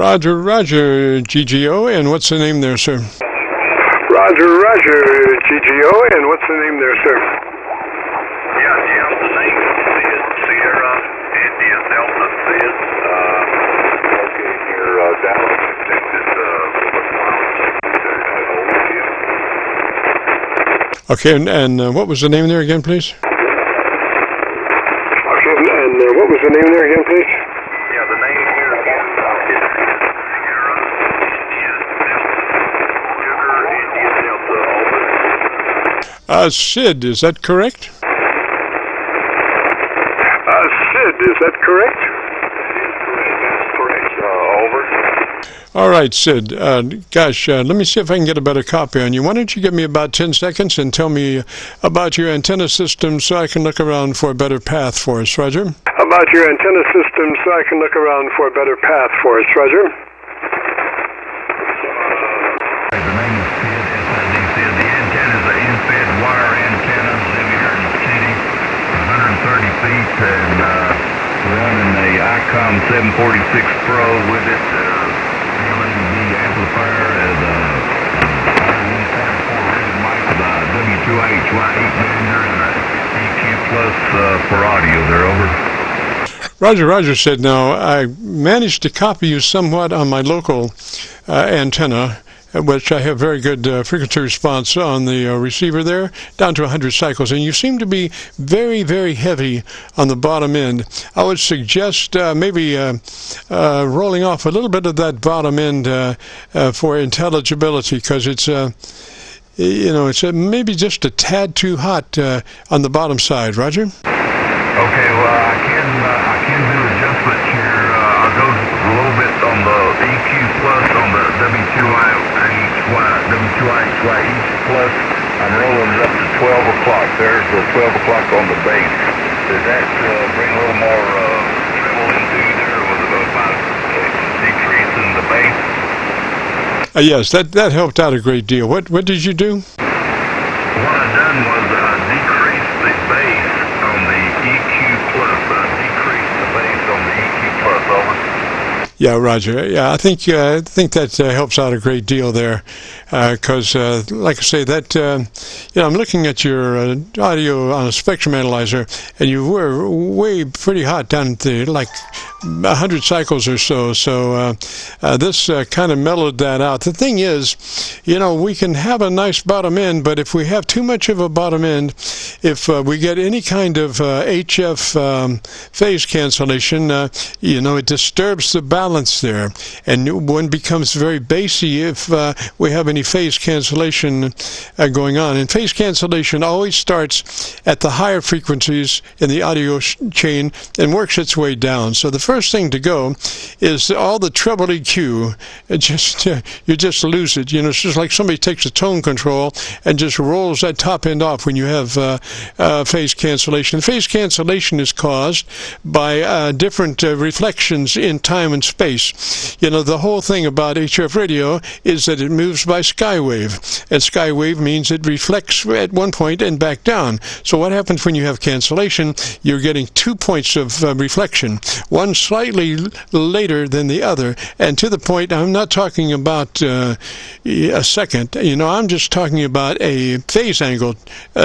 Roger, Roger, GGO, and what's the name there, sir? Roger, Roger, GGO, and what's the name there, sir? Yeah, Jim, the name is Sierra India Delta SID, located near Dallas, Texas, Okay, and what was the name there again, please? Okay, and what was the name there again, please? Yeah, the name here again is Sierra India Delta, Sugar India Delta, over. SID, is that correct? SID, is that correct? That's correct, over. All right, Sid. Let me see if I can get a better copy on you. Why don't you give me about 10 seconds and tell me about your antenna system so I can look around for a better path for us, Roger? About your antenna system so I can look around for a better path for us, Roger. The name is SID, SID. The antenna is an in-fed wire antenna. Live here in the city, 130 feet, and running a ICOM 746 Pro with it. Amplifier and 1.4 rated mic with a W2HY8 bender and a EQ Plus for audio there, over. Roger said, now, I managed to copy you somewhat on my local antenna, which I have very good frequency response on the receiver there, down to 100 cycles. And you seem to be very, very heavy on the bottom end. I would suggest maybe rolling off a little bit of that bottom end for intelligibility, because it's it's maybe just a tad too hot on the bottom side. Roger? Okay, well, I can do adjustment here. I'll go a little bit on the EQ Plus on the W2HY Plus. I'm rolling it up to 12 o'clock. There's the 12 o'clock on the base. Does that bring a little more treble into there with about decreasing the bass? Yes, that helped out a great deal. What did you do? What I done was decrease the bass on the EQ Plus. Decrease the bass on the EQ Plus, over. Yeah, Roger. Yeah, I think that helps out a great deal there, because, like I say, that I'm looking at your audio on a spectrum analyzer, and you were way pretty hot down to like 100 cycles or so. So this kind of mellowed that out. The thing is, we can have a nice bottom end, but if we have too much of a bottom end, if we get any kind of HF phase cancellation, it disturbs the balance there, and one becomes very bassy if we have any phase cancellation going on. And phase cancellation always starts at the higher frequencies in the audio chain and works its way down. So the first thing to go is all the treble EQ. You just lose it. It's just like somebody takes a tone control and just rolls that top end off when you have phase cancellation. Phase cancellation is caused by different reflections in time and space. The whole thing about HF radio is that it moves by skywave, and skywave means it reflects at one point and back down. So what happens when you have cancellation? You're getting 2 points of reflection, one slightly later than the other, and to the point, I'm not talking about a second, I'm just talking about a phase angle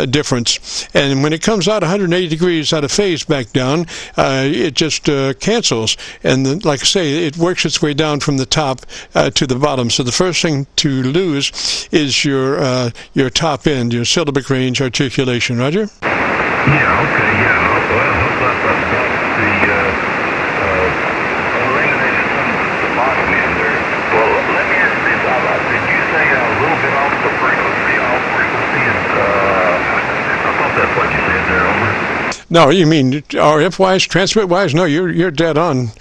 difference. And when it comes out 180 degrees out of phase back down, it just cancels. And then, like I say, it works its way down from the top to the bottom. So the first thing to lose is your top end, your syllabic range articulation. Roger? Yeah, okay, yeah. Well, I hope that's the eliminated some of the bottom end there. Well, let me ask this. Did you say a little bit off the frequency? I thought that's what you said there, over. No, you mean RF-wise, transmit-wise? No, you're dead on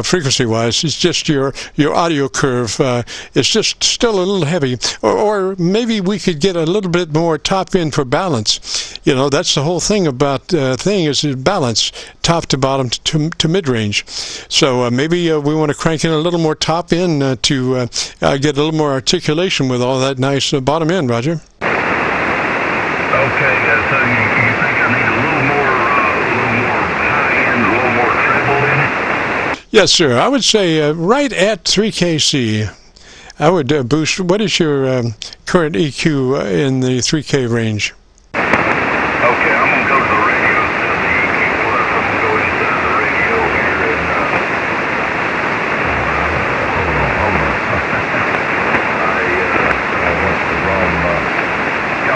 frequency-wise. It's just your audio curve. It's just still a little heavy. Or maybe we could get a little bit more top end for balance. That's the whole thing about thing is balance, top to bottom to mid-range. So maybe we want to crank in a little more top end to get a little more articulation with all that nice bottom end, Roger. Okay, so you think I need a little more high end, a little more treble in it? Yes, sir. I would say right at 3 kc. I would boost. What is your current EQ in the 3K range? Okay, I'm going to go to the radio instead of the EQ plus. I'm going to go inside the radio here and, hold on. I went the wrong,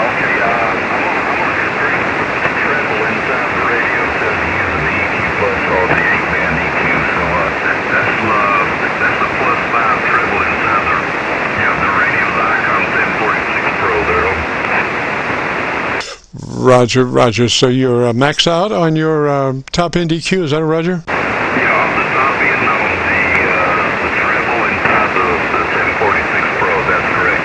okay, I'm going to bring the treble inside the radio instead of using the EQ plus or the 8-band EQ. So that's the plus 5 treble inside the radio's ICOM 1046 Pro there. Roger. So you're max out on your top end EQ, is that Roger? Yeah, on the top end on the treble inside the 1046 Pro, that's correct.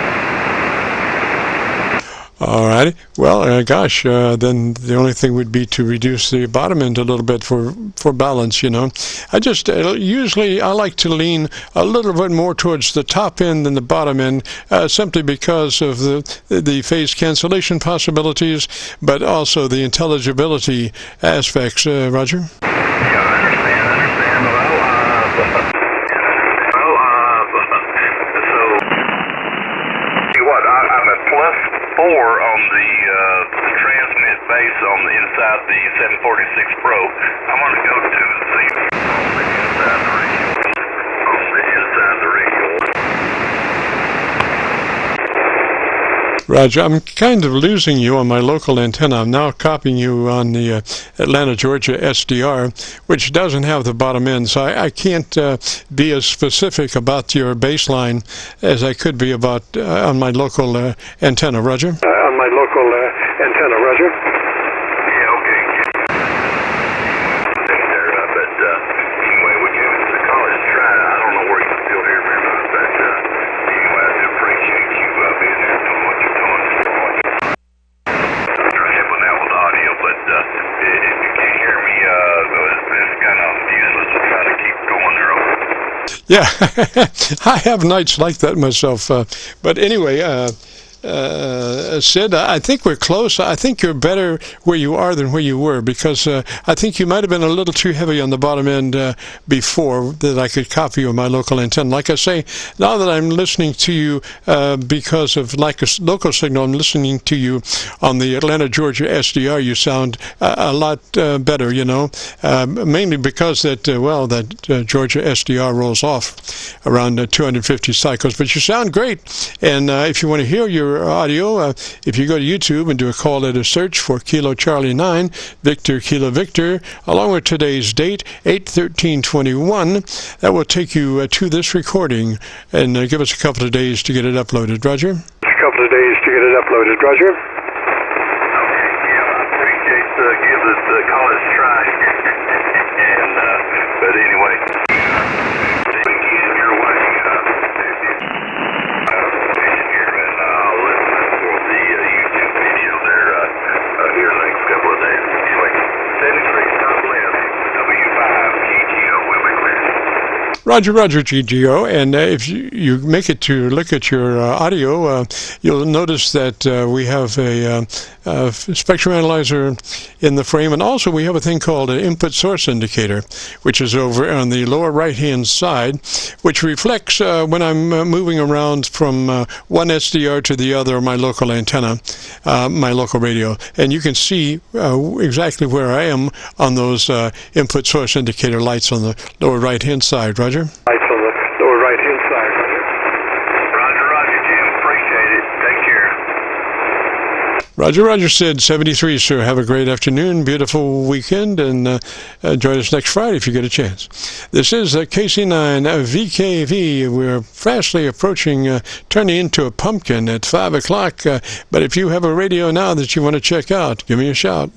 All righty. Well, gosh, then the only thing would be to reduce the bottom end a little bit for balance, you know. I just usually I like to lean a little bit more towards the top end than the bottom end, simply because of the phase cancellation possibilities, but also the intelligibility aspects. Roger? Yeah, I understand. So, I'm at plus 4 on the transmit base on the inside the 746 Pro. I'm going to go to the inside the radio. On the inside the radio. Roger, I'm kind of losing you on my local antenna. I'm now copying you on the Atlanta, Georgia SDR, which doesn't have the bottom end, so I can't be as specific about your baseline as I could be about on my local antenna. Roger? On my local antenna, Roger. Yeah, okay. There, but anyway, we give it the college try. I don't know where you still hear me or not, but anyway, I do appreciate you being there and doing what you're doing. I'm trying to help out with audio, but if you can't hear me, it's kind of useless to try to keep going there. Yeah, I have nights like that myself. But anyway, Sid, I think we're close. I think you're better where you are than where you were, because I think you might have been a little too heavy on the bottom end before that I could copy you on my local antenna. Like I say, now that I'm listening to you because of like a local signal, I'm listening to you on the Atlanta, Georgia SDR, you sound a lot better, you know, mainly because that Georgia SDR rolls off around 250 cycles. But you sound great, and if you want to hear your audio, if you go to YouTube and do a call letter search for Kilo Charlie 9, Victor Kilo Victor, along with today's date, 8/13/21, that will take you to this recording, and give us a couple of days to get it uploaded. Roger? A couple of days to get it uploaded, Roger. Okay, yeah, I appreciate give the college try. And, but anyway, begin your way. Here, and I'll listen for the YouTube video there here in the next couple of days. Anyway, 73, God bless. W5GGO will be clear. Roger, GGO, and if you make it to look at your audio, you'll notice that we have a spectrum analyzer in the frame, and also we have a thing called an input source indicator, which is over on the lower right-hand side, which reflects when I'm moving around from one SDR to the other, my local antenna, my local radio, and you can see exactly where I am on those input source indicator lights on the lower right-hand side. Roger? Lights on the lower right-hand side, Roger. Roger, Jim. Appreciate it. Take care. Roger, Sid, 73, sir. Have a great afternoon, beautiful weekend, and join us next Friday if you get a chance. This is KC9VKV. We're fastly approaching turning into a pumpkin at 5 o'clock, but if you have a radio now that you want to check out, give me a shout.